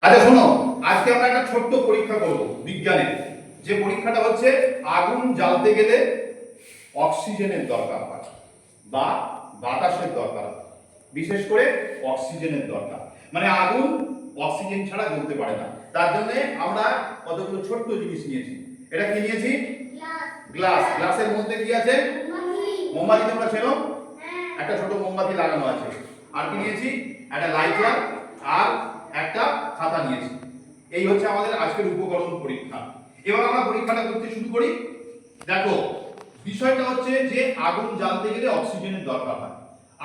আচ্ছা শোনো, আজকে আমরা একটা ছোট্ট পরীক্ষা করব বিজ্ঞানের। যে পরীক্ষাটা হচ্ছে আগুন জ্বালতে গেলে অক্সিজেনের দরকার হয় বা বাতাসের দরকার হয়, বিশেষ করে অক্সিজেনের দরকার। মানে আগুন অক্সিজেন ছাড়া জ্বলতে পারে না। তার জন্য আমরা কতগুলো ছোট্ট জিনিস নিয়েছি। এটা কি নিয়েছি? গ্লাস। গ্লাসের মধ্যে কি আছে? মোমবাতি। তোমরা চেনো? একটা ছোট মোমবাতি লাগানো আছে। আর কি নিয়েছি? একটা লাইটার আর একটা খাতা নিয়েছি। এই হচ্ছে আমাদের আজকের উপকরণ পরীক্ষা। এবার আমরা পরীক্ষাটা করতে শুরু করি। দেখো, বিষয়টা হচ্ছে যে আগুন জ্বালতে গেলে অক্সিজেনের দরকার হয়।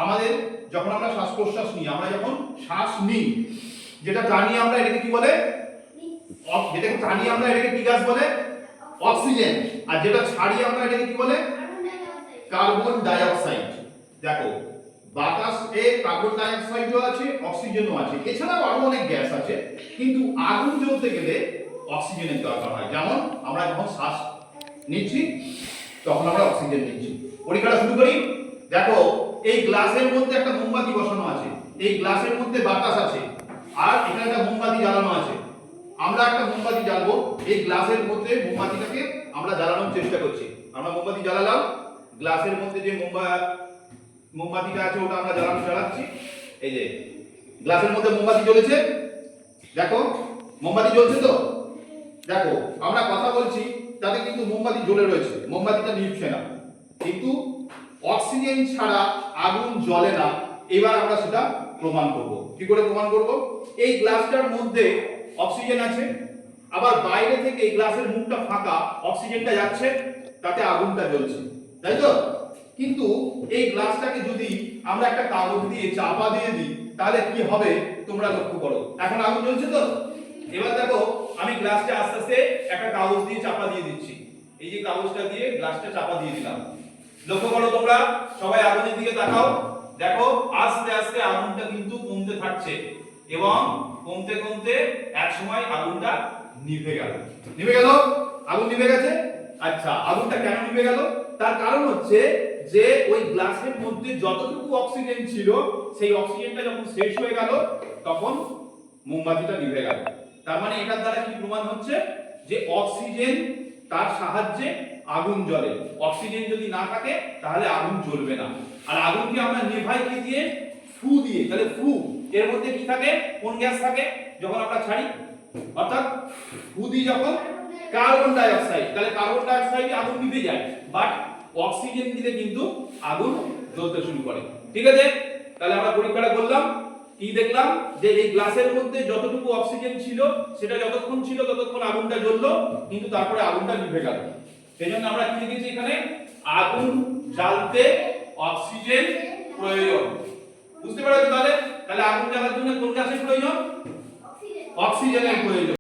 আমাদের যখন আমরা শ্বাস প্রশ্বাস নিই, আমরা যখন শ্বাস নিই, যেটা টানি আমরা এটাকে কি বলে? যেটাকে টানি আমরা এটাকে কি গ্যাস বলে? অক্সিজেন। আর যেটা ছাড়ি আমরা এটাকে কি বলে? Carbon die oxide. দেখো, বাতাসে কার্বন ডাই অক্সাইডও আছে, অক্সিজেনও আছে, এছাড়াও আরো অনেক গ্যাস আছে। কিন্তু আগুন জ্বলতে গেলে অক্সিজেনের দরকার হয়। যেমন আমরা যখন শ্বাস নিচ্ছি তখন আমরা অক্সিজেন নিচ্ছি। পরীক্ষাটা শুরু করি। দেখো, এই গ্লাসের মধ্যে একটা মোমবাতি বসানো আছে, এই গ্লাসের মধ্যে বাতাস আছে, আর এখানে একটা মোমবাতি জ্বালানো আছে। আমরা একটা মোমবাতি জ্বালবো। এই গ্লাসের মধ্যে মোমবাতিটাকে আমরা জ্বালানোর চেষ্টা করছি। আমরা মোমবাতি জ্বালালাম, গ্লাসের মধ্যে যে মোমবাতিটা আছে ওটা আমরা জ্বালাচ্ছি। এই যে গ্লাসের মধ্যে মোমবাতি জ্বলেছে, দেখো মোমবাতি জ্বলছে তো। দেখো, আমরা কথা বলছি তাতে কিন্তু মোমবাতি জ্বলে রয়েছে, মোমবাতিটা নিভছে না। কিন্তু অক্সিজেন ছাড়া আগুন জ্বলে না। এবার আমরা সেটা প্রমাণ করব। কি করে প্রমাণ করব? এই গ্লাসটার মধ্যে অক্সিজেন আছে, আবার বাইরে থেকে এই গ্লাসের মুখটা ফাঁকা, অক্সিজেনটা যাচ্ছে, তাতে আগুনটা জ্বলছে, তাই তো? কিন্তু এই গ্লাসটাকে যদি আমরা একটা কাগজ দিয়ে চাপা দিয়ে দিই তাহলে কি হবে তোমরা লক্ষ্য করো। এখন আগুন জ্বলছে তো। এবার দেখো, আমি গ্লাসটা আস্তে আস্তে একটা কাগজ দিয়ে চাপা দিয়ে দিচ্ছি। এই যে কাগজটা দিয়ে গ্লাসটা চাপা দিয়ে দিলাম। লক্ষ্য করো তোমরা সবাই, আগুনের দিকে তাকাও। দেখো, আস্তে আস্তে আগুনটা কিন্তু কমতে থাকছে এবং কমতে কমতে এক সময় আগুনটা নিভে গেল। নিভে গেল? আগুন নিভে গেছে। আচ্ছা, আগুনটা কেন নিভে গেল? তার কারণ হচ্ছে যে ওই গ্লাসের মধ্যে যতটুকু অক্সিজেন ছিল সেই অক্সিজেনটা যখন শেষ হয়ে গেল তখন মোমবাতিটা নিভে গেল। তার মানে এটার দ্বারা কি প্রমাণ হচ্ছে? যে অক্সিজেন তার সাহায্যে আগুন জ্বলে। অক্সিজেন যদি না থাকে তাহলে আগুন জ্বলবে না। আর আগুনকে আমরা নেভাই কি দিয়ে? ফু দিয়ে। তাহলে ফু এর মধ্যে কি থাকে? কোন গ্যাস থাকে যখন আমরা ছাড়ি? অর্থাৎ ফু দিই যখন, কার্বন ডাই অক্সাইড। তাহলে কার্বন ডাই অক্সাইডে আগুন নিভে যায়, বাট অক্সিজেন দিলে কিন্তু আগুন জ্বলতে শুরু করে। ঠিক আছে? তাহলে আমরা পরীক্ষাটা করলাম। কি দেখলাম? যে এই গ্লাসের মধ্যে যতটুকু অক্সিজেন ছিল সেটা যতক্ষণ ছিল ততক্ষণ আগুনটা জ্বললো, কিন্তু তারপরে আগুনটা নিভে গেল। সেজন্য আমরা কি লিখেছি এখানে? আগুন জ্বালতে অক্সিজেন প্রয়োজন। বুঝতে পারছো তাহলে? তাহলে আগুন জ্বালার জন্য কোন গ্যাসের প্রয়োজন? অক্সিজেনের প্রয়োজন।